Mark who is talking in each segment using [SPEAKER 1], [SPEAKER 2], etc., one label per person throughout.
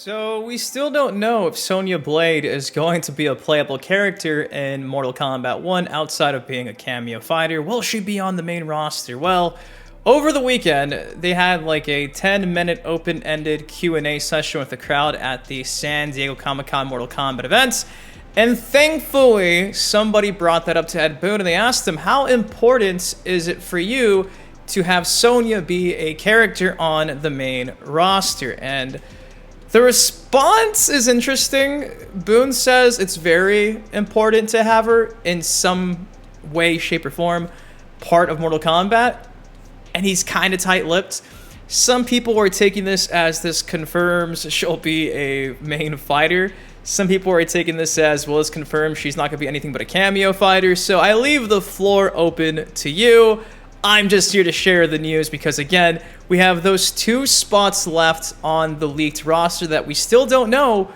[SPEAKER 1] So we still don't know if Sonya Blade is going to be a playable character in Mortal Kombat 1 outside of being a cameo fighter. Will she be on the main roster? Well, over the weekend, they had like a 10-minute open-ended Q&A session with the crowd at the San Diego Comic-Con Mortal Kombat events. And thankfully, somebody brought that up to Ed Boon and they asked him, how important is it for you to have Sonya be a character on the main roster? And the response is interesting. Boon says it's very important to have her in some way, shape, or form part of Mortal Kombat. And he's kind of tight-lipped. Some people are taking this as this confirms she'll be a main fighter. Some people are taking this as, well, it's confirmed she's not going to be anything but a cameo fighter. So I leave the floor open to you. I'm just here to share the news because, again, we have those 2 spots left on the leaked roster that we still don't know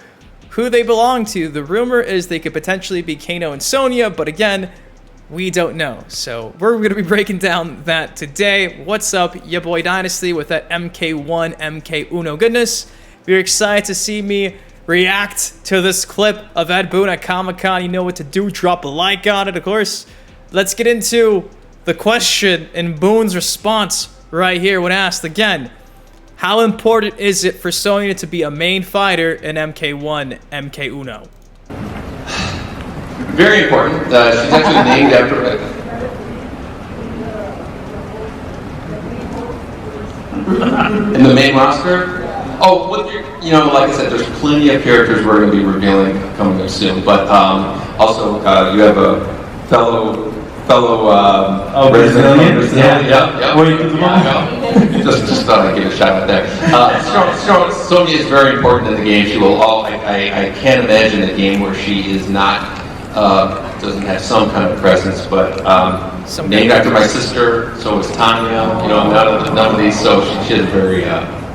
[SPEAKER 1] who they belong to. The rumor is they could potentially be Kano and Sonya, but again, we don't know. So we're going to be breaking down that today. What's up, ya boy Dynasty, with that MK1, MK Uno goodness. If you're excited to see me react to this clip of Ed Boon at Comic-Con, you know what to do. Drop a like on it, of course. Let's get into the question and Boon's response right here when asked again, how important is it for Sonya to be a main fighter in MK1, MK Uno?
[SPEAKER 2] Very important. She's actually named after in the main roster. Oh, you know, like I said, there's plenty of characters we're going to be revealing coming up soon. But also, you have a fellow
[SPEAKER 3] Brazilian?
[SPEAKER 2] Yeah. Just thought I'd give a shout out there. Sonya is very important in the game. She will I can't imagine a game where she is not doesn't have some kind of presence. But named after my sister, so is Tanya. You know, none of these. So she has a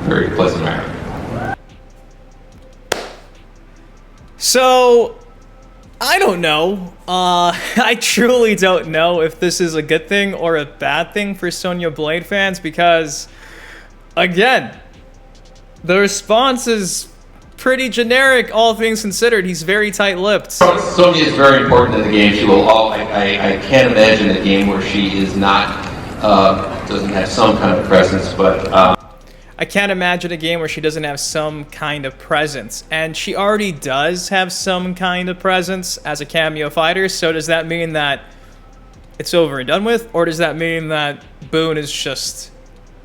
[SPEAKER 2] very pleasant memory.
[SPEAKER 1] So I don't know. I truly don't know if this is a good thing or a bad thing for Sonya Blade fans because, again, the response is pretty generic, all things considered. He's very tight-lipped.
[SPEAKER 2] Sonya is very important in the game. She will I can't imagine a game where she is not doesn't have some kind of presence, but
[SPEAKER 1] I can't imagine a game where she doesn't have some kind of presence. And she already does have some kind of presence as a cameo fighter, so does that mean that it's over and done with? Or does that mean that Boon is just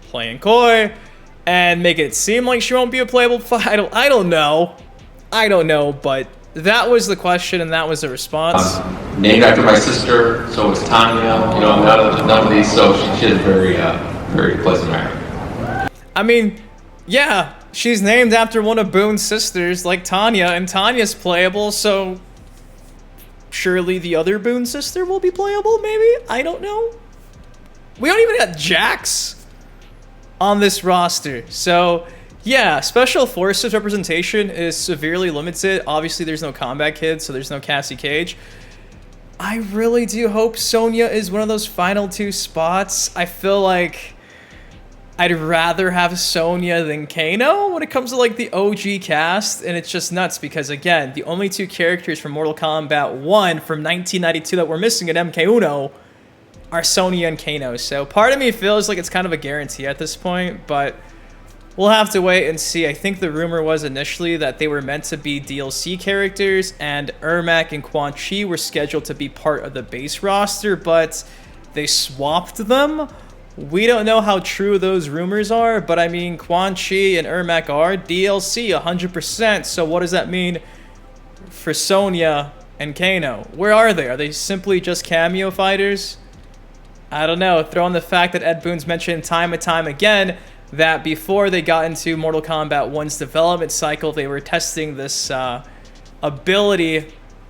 [SPEAKER 1] playing coy and making it seem like she won't be a playable fighter? I don't know. But that was the question and that was the response.
[SPEAKER 2] Named after my sister, so is Tanya. You know, none of these, so she has a very pleasant memory.
[SPEAKER 1] I mean, yeah, she's named after one of Boon's sisters, like Tanya, and Tanya's playable, so surely the other Boon sister will be playable, maybe? I don't know. We don't even have Jax on this roster, so yeah, Special Forces representation is severely limited. Obviously, there's no Combat Kid, so there's no Cassie Cage. I really do hope Sonya is one of those final 2 spots. I feel like I'd rather have Sonya than Kano when it comes to like the OG cast, and it's just nuts because, again, the only 2 characters from Mortal Kombat 1 from 1992 that we're missing in MK Uno are Sonya and Kano. So part of me feels like it's kind of a guarantee at this point, but we'll have to wait and see. I think the rumor was initially that they were meant to be DLC characters, and Ermac and Quan Chi were scheduled to be part of the base roster, but they swapped them. We don't know how true those rumors are, but I mean, Quan Chi and Ermac are DLC 100%, so what does that mean for Sonya and Kano? Where are they? Are they simply just cameo fighters? I don't know. Throw in the fact that Ed Boon's mentioned time and time again that before they got into Mortal Kombat 1's development cycle, they were testing this ability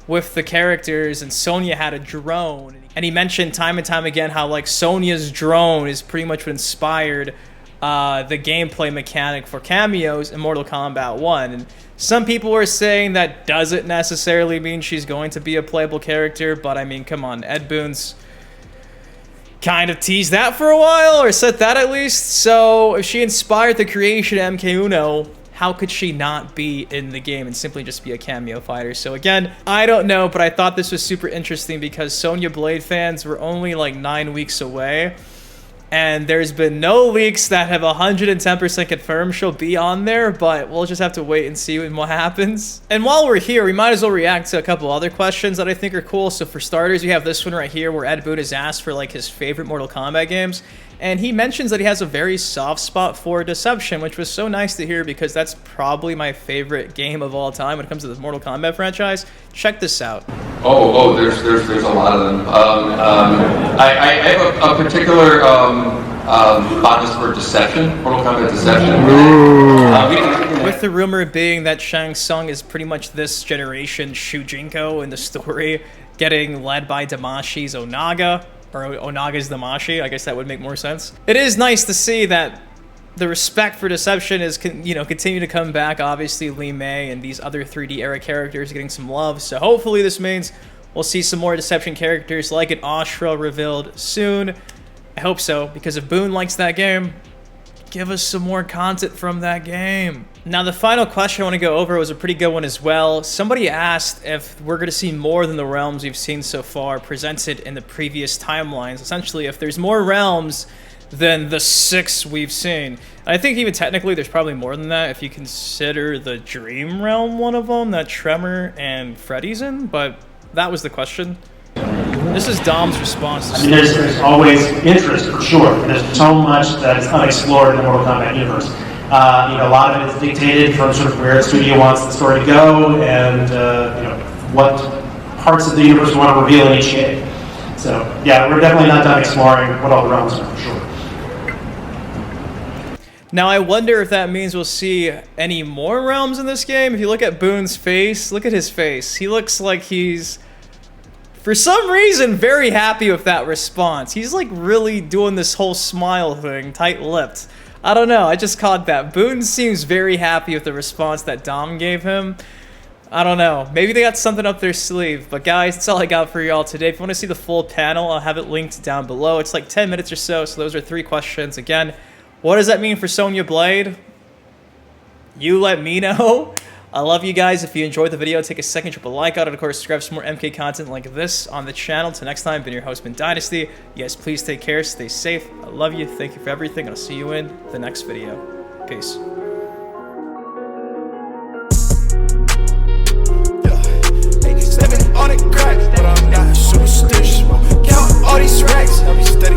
[SPEAKER 1] with the characters, and Sonya had a drone. And he mentioned time and time again how like Sonya's drone is pretty much what inspired the gameplay mechanic for cameos in Mortal Kombat 1. And some people were saying that doesn't necessarily mean she's going to be a playable character, but I mean, come on, Ed Boon's kind of teased that for a while, or said that at least. So if she inspired the creation of MK Uno, how could she not be in the game and simply just be a cameo fighter? So again, I don't know, but I thought this was super interesting because Sonya Blade fans were only like 9 weeks away. And there's been no leaks that have 110% confirmed she'll be on there, but we'll just have to wait and see what happens. And while we're here, we might as well react to a couple other questions that I think are cool. So for starters, we have this one right here where Ed Boon is asked for like his favorite Mortal Kombat games. And he mentions that he has a very soft spot for Deception, which was so nice to hear because that's probably my favorite game of all time when it comes to the Mortal Kombat franchise. Check this out.
[SPEAKER 2] There's a lot of them. I have a particular fondness for Deception, Mortal Kombat Deception.
[SPEAKER 1] With the rumor being that Shang Tsung is pretty much this generation Shujinko in the story, getting led by Damashi's Onaga, or Onaga's Damashi, I guess that would make more sense. It is nice to see that the respect for Deception is, continue to come back. Obviously, Li Mei and these other 3D era characters getting some love. So hopefully this means we'll see some more Deception characters like an Ashra revealed soon. I hope so, because if Boon likes that game, give us some more content from that game. Now, the final question I want to go over was a pretty good one as well. Somebody asked if we're going to see more than the realms we've seen so far presented in the previous timelines. Essentially, if there's more realms than the 6 we've seen. I think even technically there's probably more than that if you consider the Dream Realm one of them that Tremor and Freddy's in, but that was the question. This is Dom's response.
[SPEAKER 3] I mean, there's always interest for sure. There's so much that is unexplored in the Mortal Kombat universe. A lot of it is dictated from sort of where the studio wants the story to go and what parts of the universe we want to reveal in each game. So yeah, we're definitely not done exploring what all the realms are for sure.
[SPEAKER 1] Now, I wonder if that means we'll see any more realms in this game. If you look at Boon's face, look at his face. He looks like he's, for some reason, very happy with that response. He's like really doing this whole smile thing, tight-lipped. I don't know, I just caught that. Boon seems very happy with the response that Dom gave him. I don't know, maybe they got something up their sleeve. But guys, that's all I got for y'all today. If you want to see the full panel, I'll have it linked down below. It's like 10 minutes or so, so those are 3 questions. Again, what does that mean for Sonya Blade? You let me know. I love you guys. If you enjoyed the video, take a second, drop a like on it. Of course, subscribe for more MK content like this on the channel. Till next time, been your host, Boon Dynasty. You guys, please take care, stay safe. I love you. Thank you for everything. I'll see you in the next video. Peace.
[SPEAKER 4] On it crack, but I'm not superstitious. Count all these racks, I'll be steady,